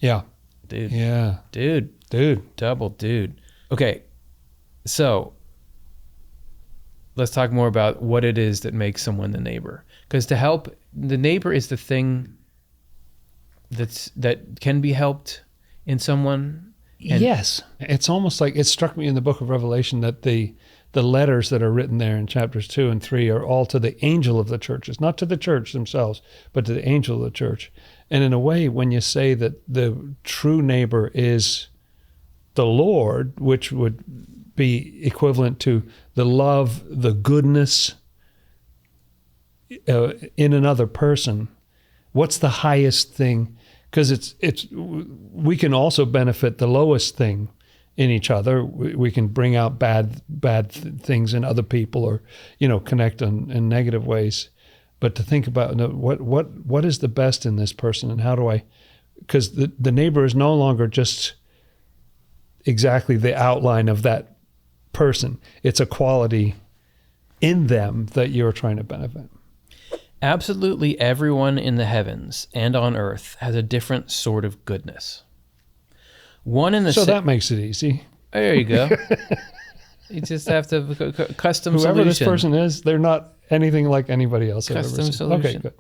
Yeah. Dude. Yeah. Dude. Double dude. Okay. So let's talk more about what it is that makes someone the neighbor. Because to help, the neighbor is the thing that can be helped in someone. Yes. It's almost like, it struck me in the book of Revelation that the letters that are written there in chapters 2 and 3 are all to the angel of the churches, not to the church themselves, but to the angel of the church. And in a way, when you say that the true neighbor is the Lord, which would be equivalent to the love, the goodness in another person, what's the highest thing? Because we can also benefit the lowest thing in each other. We can bring out bad things in other people, or connect in negative ways. But to think about what is the best in this person, and how do I? Because the neighbor is no longer just exactly the outline of that person. It's a quality in them that you're trying to benefit. Absolutely everyone in the heavens and on earth has a different sort of goodness. So that makes it easy. There you go. You just have to custom Whoever solution. this person is, they're not anything like anybody else I've Custom ever seen. solution. Okay, good.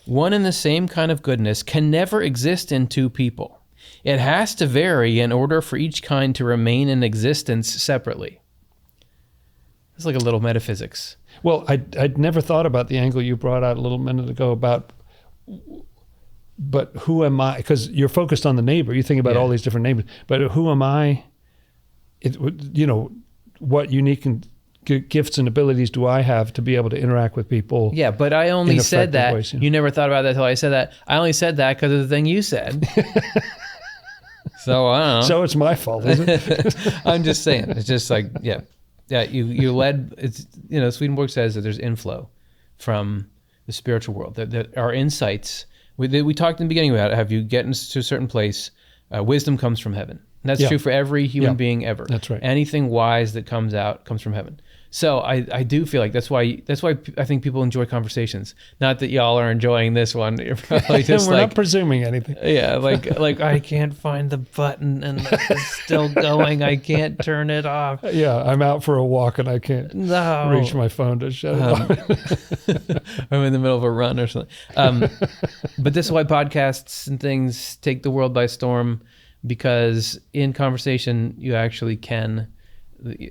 One and the same kind of goodness can never exist in two people. It has to vary in order for each kind to remain in existence separately. It's like a little metaphysics. Well, I'd never thought about the angle you brought out a little minute ago about, but who am I? Because you're focused on the neighbor. You think about all these different neighbors, but who am I? What unique gifts and abilities do I have to be able to interact with people? Yeah, but I only said that. Ways, You never thought about that until I said that. I only said that because of the thing you said. So I don't know. So it's my fault, is it? I'm just saying. It's just like, yeah. You led. It's Swedenborg says that there's inflow from the spiritual world. That our insights. We talked in the beginning about have you get into a certain place, wisdom comes from heaven. And that's true for every human being ever. That's right. Anything wise that comes out comes from heaven. So I do feel like that's why I think people enjoy conversations. Not that y'all are enjoying this one. You're probably just we're not presuming anything. Yeah, like I can't find the button and it's still going. I can't turn it off. Yeah, I'm out for a walk and I can't reach my phone to shut it off. I'm in the middle of a run or something. But this is why podcasts and things take the world by storm, because in conversation you actually can.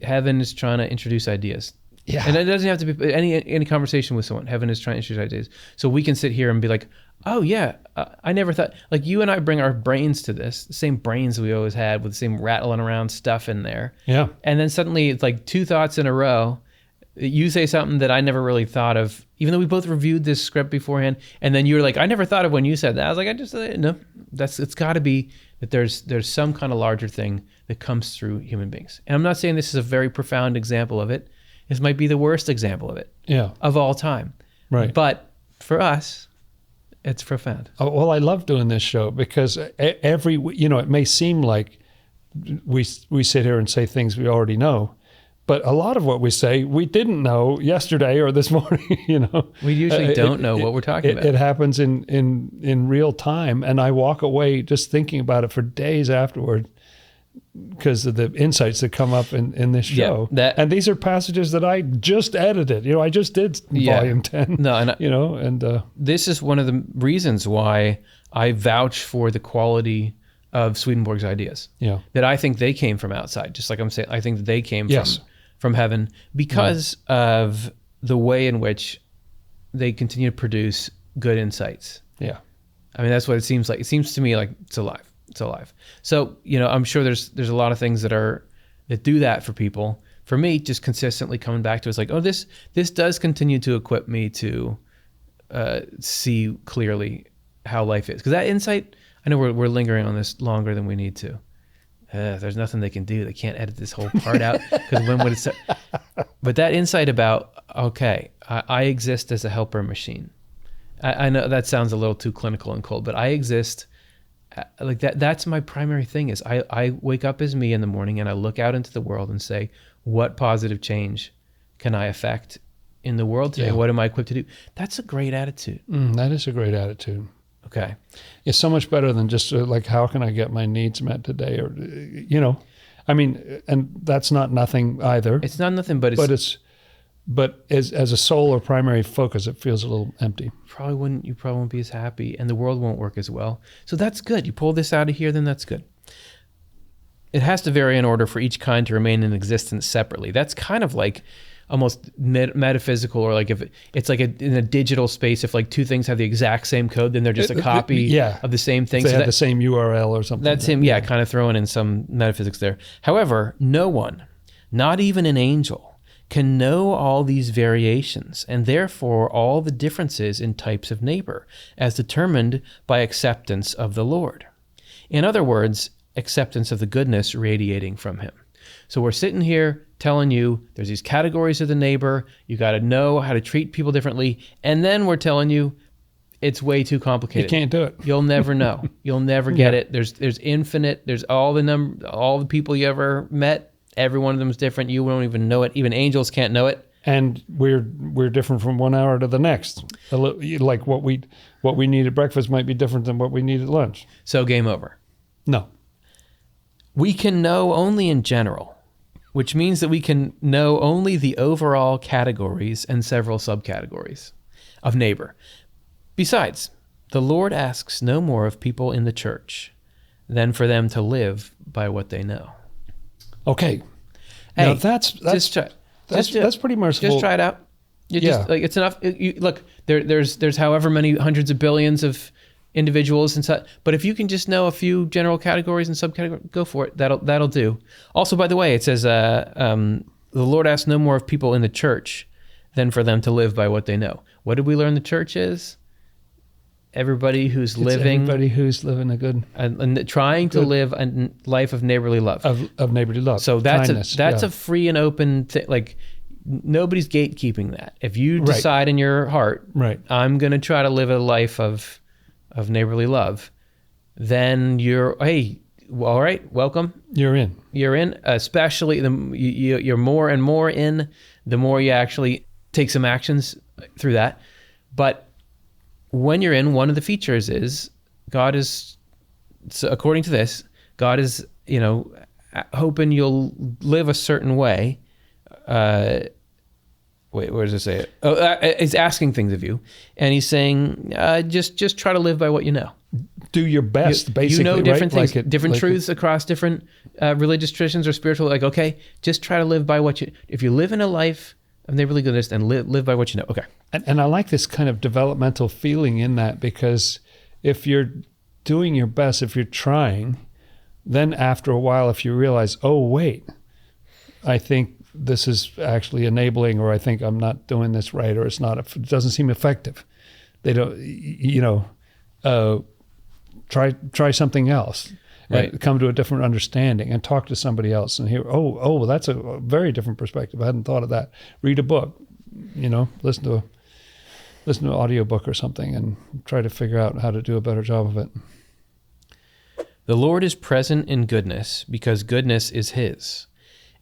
Heaven is trying to introduce ideas. Yeah. And it doesn't have to be any conversation with someone. Heaven is trying to introduce ideas. So we can sit here and be like, oh yeah, I never thought, like you and I bring our brains to this, the same brains we always had with the same rattling around stuff in there. Yeah. And then suddenly it's like two thoughts in a row. You say something that I never really thought of, even though we both reviewed this script beforehand. And then you were like, I never thought of when you said that. I was like, no, it's gotta be that there's some kind of larger thing that comes through human beings. And I'm not saying this is a very profound example of it. This might be the worst example of it of all time. Right. But for us, it's profound. Oh, well, I love doing this show because it may seem like we sit here and say things we already know, but a lot of what we say, we didn't know yesterday or this morning, We usually don't know what we're talking about. It happens in real time. And I walk away just thinking about it for days afterward because of the insights that come up in this show. And these are passages that I just edited. I just did volume 10. No, and this is one of the reasons why I vouch for the quality of Swedenborg's ideas. Yeah. That I think they came from outside, just like I'm saying, I think that they came from heaven because of the way in which they continue to produce good insights. Yeah. I mean, that's what it seems like. It seems to me like it's alive. It's alive. So, I'm sure there's a lot of things that do that for people. For me, just consistently coming back to it's like, oh, this does continue to equip me to see clearly how life is. Because that insight, I know we're lingering on this longer than we need to. There's nothing they can do. They can't edit this whole part out because when would it start? But that insight about, okay, I exist as a helper machine. I know that sounds a little too clinical and cold, but I exist like that. That's my primary thing is I wake up as me in the morning and I look out into the world and say, what positive change can I affect in the world today? Yeah. What am I equipped to do? That's a great attitude. That is a great attitude. Okay. It's so much better than just like, how can I get my needs met today? Or, I mean, and that's not nothing either. It's not nothing, but as a sole or primary focus, it feels a little empty. You probably won't be as happy, and the world won't work as well. So that's good. You pull this out of here, then that's good. It has to vary in order for each kind to remain in existence separately. That's kind of like almost metaphysical, or like if it's like in a digital space, if like two things have the exact same code, then they're just a copy of the same thing. They have the same URL or something. That's him, kind of throwing in some metaphysics there. However, no one, not even an angel, can know all these variations, and therefore all the differences in types of neighbor, as determined by acceptance of the Lord. In other words, acceptance of the goodness radiating from him. So we're sitting here telling you there's these categories of the neighbor, you got to know how to treat people differently, and then we're telling you it's way too complicated. You can't do it. You'll never know. You'll never get it. There's infinite. There's all the people you ever met. Every one of them is different. You won't even know it. Even angels can't know it. And we're different from 1 hour to the next. Like what we need at breakfast might be different than what we need at lunch. So game over. No. We can know only in general, which means that we can know only the overall categories and several subcategories of neighbor. Besides, the Lord asks no more of people in the church than for them to live by what they know. Okay. Now that's pretty merciful. Just try it out. Just, like, it's enough. Look, there's however many hundreds of billions of individuals and such, but if you can just know a few general categories and subcategories, go for it. That'll do. Also, by the way, it says the Lord asks no more of people in the church than for them to live by what they know. What did we learn the church is? Everybody who's living a good and trying to live a life of neighborly love. Of neighborly love. So that's a free and open thing. Like, nobody's gatekeeping that. If you decide in your heart, I'm going to try to live a life of neighborly love, then you're, all right, welcome. You're in. Especially you're more and more in, the more you actually take some actions through that. But when you're in, one of the features is God is, so according to this, God is, hoping you'll live a certain way. Wait, where does it say it? He's asking things of you, and he's saying, just try to live by what you know. Do your best, basically. You know different things, different truths across different religious traditions or spiritual. Like, okay, just try to live by what you. If you live in a life of neighborly goodness, then live by what you know. Okay. And I like this kind of developmental feeling in that, because if you're doing your best, if you're trying, then after a while, if you realize, oh wait, I think this is actually enabling, or I think I'm not doing this right, or it doesn't seem effective. They don't, try something else, right? Come to a different understanding and talk to somebody else and hear, well, that's a very different perspective. I hadn't thought of that. Read a book, listen to an audiobook or something and try to figure out how to do a better job of it. The Lord is present in goodness because goodness is his.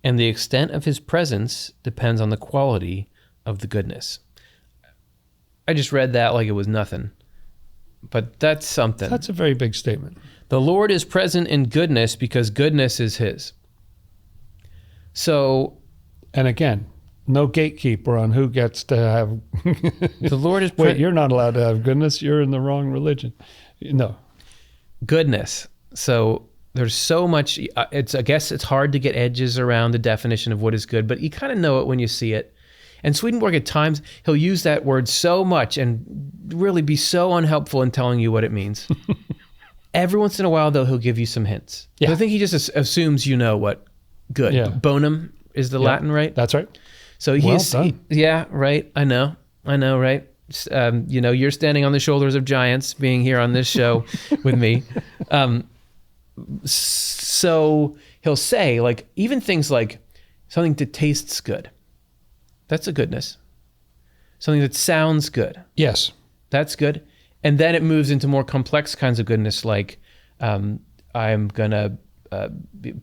And the extent of his presence depends on the quality of the goodness. I just read that like it was nothing, but that's something. That's a very big statement. The Lord is present in goodness because goodness is his. So, and again, no gatekeeper on who gets to have. The Lord is. Wait, you're not allowed to have goodness. You're in the wrong religion. No. Goodness. So. There's so much, I guess it's hard to get edges around the definition of what is good, but you kind of know it when you see it. And Swedenborg, at times, he'll use that word so much and really be so unhelpful in telling you what it means. Every once in a while, though, he'll give you some hints. Yeah. I think he just assumes you know what good. Yeah. Bonum is the Latin, right? That's right. So right. I know, right? You're standing on the shoulders of giants being here on this show with me. So he'll say, like, even things like something that tastes good. That's a goodness. Something that sounds good. Yes. That's good. And then it moves into more complex kinds of goodness, like I'm going to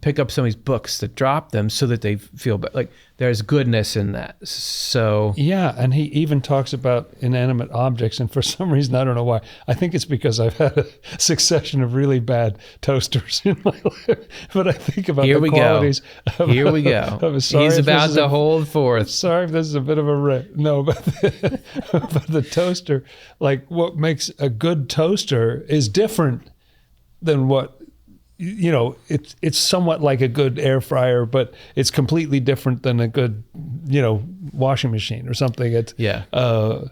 pick up somebody's books that drop them so that they feel like there's goodness in that. So yeah, and he even talks about inanimate objects, and for some reason, I don't know why, I think it's because I've had a succession of really bad toasters in my life, but I think about the qualities of, here we go. He's about to hold forth. Sorry if this is a bit of a rip. No, but the toaster, like what makes a good toaster is different than what, it's somewhat like a good air fryer, but it's completely different than a good, washing machine or something. It's, the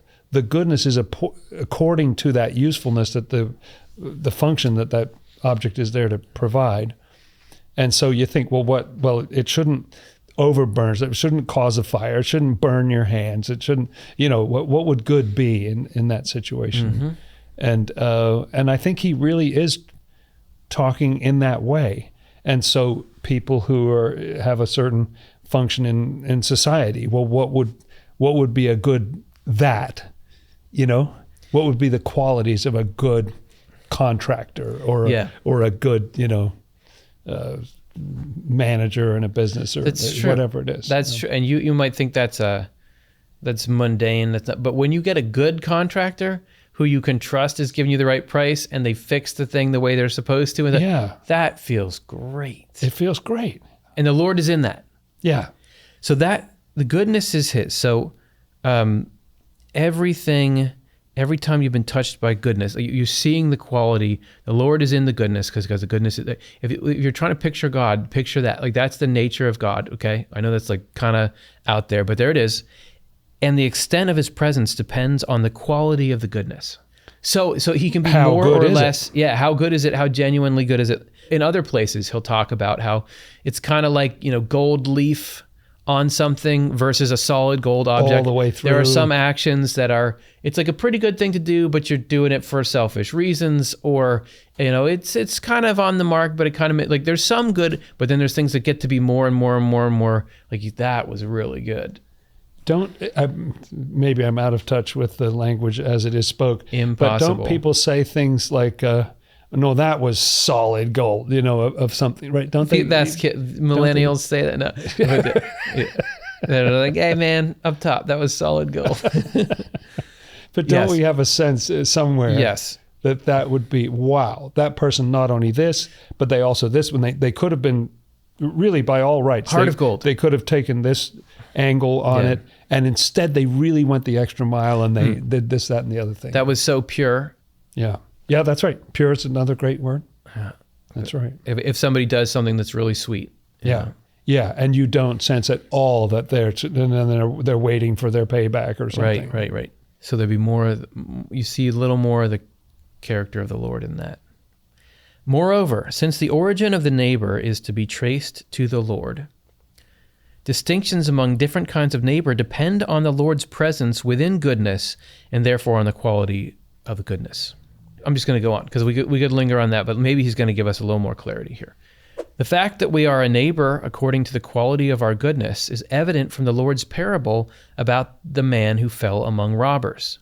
goodness is according to that usefulness that the function that object is there to provide. And so you think, well, it shouldn't overburn, it shouldn't cause a fire, it shouldn't burn your hands, it shouldn't, what would good be in that situation? Mm-hmm. And I think he really is talking in that way. And so people who have a certain function in society, well, what would be a good what would be the qualities of a good contractor or a good manager in a business or whatever it is. That's true. And you might think that's mundane, but when you get a good contractor who you can trust is giving you the right price and they fix the thing the way they're supposed to, and that feels great. It feels great. And the Lord is in that. Yeah. So that the goodness is his. So every time you've been touched by goodness, you're seeing the quality. The Lord is in the goodness because the goodness is, if you're trying to picture God, picture that. Like that's the nature of God, okay? I know that's like kind of out there, but there it is. And the extent of his presence depends on the quality of the goodness. So he can be more or less. Yeah, how good is it? How genuinely good is it? In other places, he'll talk about how it's kind of like, gold leaf on something versus a solid gold object. All the way through. There are some actions that it's like a pretty good thing to do, but you're doing it for selfish reasons, or, it's kind of on the mark, but it kind of, like there's some good, but then there's things that get to be more and more and more and more, like that was really good. Maybe I'm out of touch with the language as it is spoke. Impossible. But don't people say things like, no, that was solid gold, of something, right? Don't they? Millennials say that. No. They're like, hey man, up top, that was solid gold. But don't we have a sense somewhere? Yes. That would be, wow, that person not only this, but they also this, when they could have been really by all rights. Heart of gold. They could have taken this angle on it, and instead they really went the extra mile and they did this, that, and the other thing. That was so pure. Yeah. Yeah, that's right. Pure is another great word. Yeah. That's right. If somebody does something that's really sweet. Yeah. Yeah, and you don't sense at all that they're waiting for their payback or something. Right. So there'd be more, you see a little more of the character of the Lord in that. Moreover, since the origin of the neighbor is to be traced to the Lord, distinctions among different kinds of neighbor depend on the Lord's presence within goodness and therefore on the quality of the goodness. I'm just going to go on because we could linger on that, but maybe he's going to give us a little more clarity here. The fact that we are a neighbor according to the quality of our goodness is evident from the Lord's parable about the man who fell among robbers.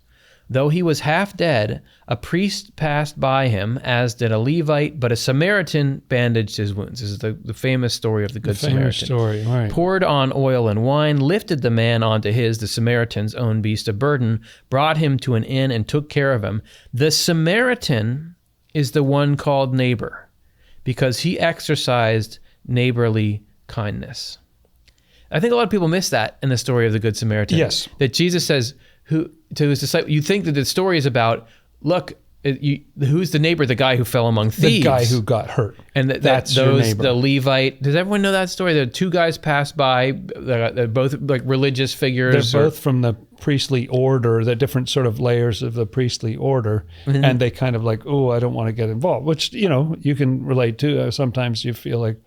Though he was half dead, a priest passed by him, as did a Levite, but a Samaritan bandaged his wounds. This is the famous story of the Good Samaritan. Story, right. Poured on oil and wine, lifted the man onto the Samaritan's own beast of burden, brought him to an inn and took care of him. The Samaritan is the one called neighbor, because he exercised neighborly kindness. I think a lot of people miss that in the story of the Good Samaritan. Yes. That Jesus says, to his disciple, you think that the story is about, look, who's the neighbor? The guy who fell among thieves. The guy who got hurt. And that's your neighbor. The Levite. Does everyone know that story? The two guys passed by. They're both like religious figures. They're both from the priestly order, the different sort of layers of the priestly order. Mm-hmm. And they kind of like, oh, I don't want to get involved, which, you can relate to. Sometimes you feel like,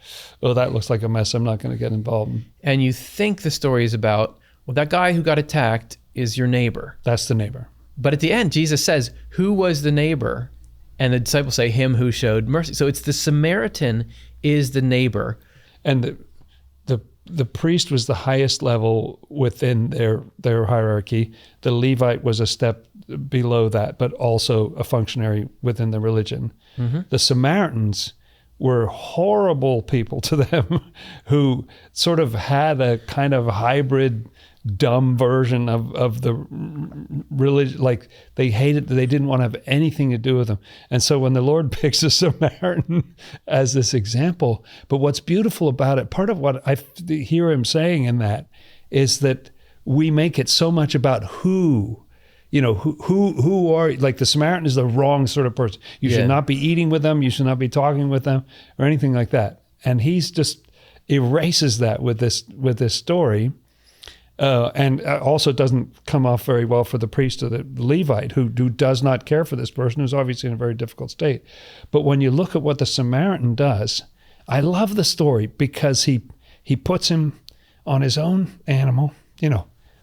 oh, that looks like a mess. I'm not going to get involved. And you think the story is about, well, that guy who got attacked is your neighbor. That's the neighbor. But at the end, Jesus says, who was the neighbor? And the disciples say, him who showed mercy. So it's the Samaritan is the neighbor. And the priest was the highest level within their hierarchy. The Levite was a step below that, but also a functionary within the religion. Mm-hmm. The Samaritans were horrible people to them who sort of had a kind of hybrid, dumb version of the religion. Like they hated, they didn't want to have anything to do with them. And so when the Lord picks a Samaritan as this example, but what's beautiful about it, part of what I hear him saying in that is that we make it so much about who are, like the Samaritan is the wrong sort of person. You should not be eating with them. You should not be talking with them or anything like that. And he's just erases that with this story. And also doesn't come off very well for the priest or the Levite who does not care for this person who's obviously in a very difficult state. But when you look at what the Samaritan does, I love the story because he puts him on his own animal,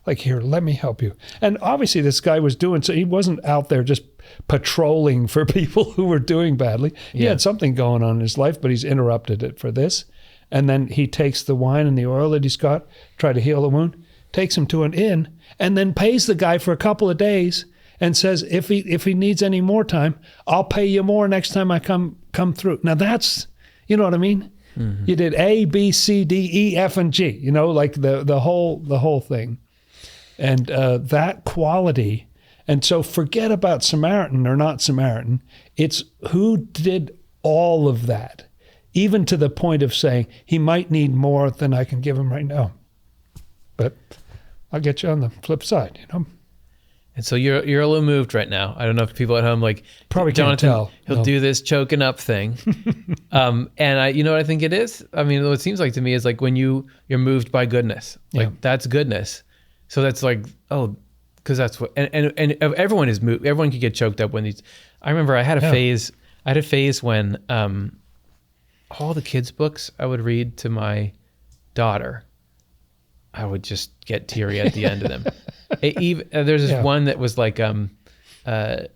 like, here, let me help you. And obviously this guy was doing, so he wasn't out there just patrolling for people who were doing badly. He had something going on in his life, but he's interrupted it for this. And then he takes the wine and the oil that he's got, try to heal the wound, takes him to an inn, and then pays the guy for a couple of days and says, if he needs any more time, I'll pay you more next time I come through. Now that's, you know what I mean? Mm-hmm. You did A, B, C, D, E, F, and G, like the whole thing. And that quality, and so forget about Samaritan or not Samaritan, it's who did all of that, even to the point of saying he might need more than I can give him right now. But I'll get you on the flip side, And so you're a little moved right now. I don't know if people at home probably Jonathan, can't tell. He'll do this choking up thing. And you know what I think it is? I mean, what it seems like to me is like when you're moved by goodness. That's goodness. So that's like, because that's what, and everyone is moved. Everyone can get choked up when these. I remember I had a phase. I had a phase when all the kids' books I would read to my daughter, I would just get teary at the end of them. There's this one that was like, it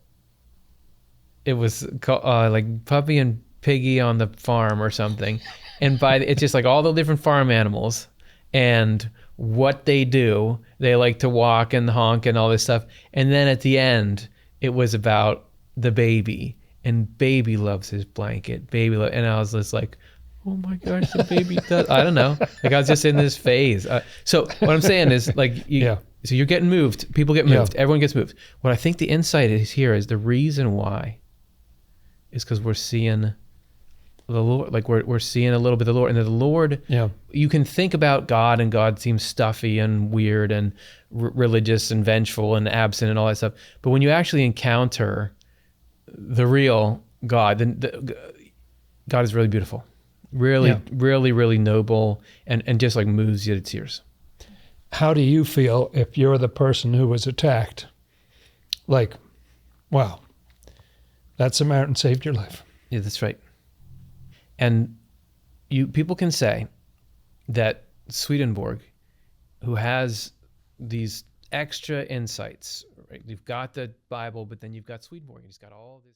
was called like Puppy and Piggy on the Farm or something, and it's just like all the different farm animals and what they do. They like to walk and honk and all this stuff. And then at the end, it was about the baby, and baby loves his blanket. And I was just like, oh my gosh, the baby does. I don't know. Like I was just in this phase. So what I'm saying is like, so you're getting moved. People get moved. Everyone gets moved. What I think the insight is here is the reason why is because we're seeing the Lord, like we're seeing a little bit of the Lord, and the Lord, you can think about God, and God seems stuffy and weird and religious and vengeful and absent and all that stuff. But when you actually encounter the real God, then God is really beautiful, really, really, really noble, and just like moves you to tears. How do you feel if you're the person who was attacked? Like, wow, that Samaritan saved your life. Yeah, that's right. And people can say that Swedenborg, who has these extra insights, right? You've got the Bible, but then you've got Swedenborg, and he's got all this.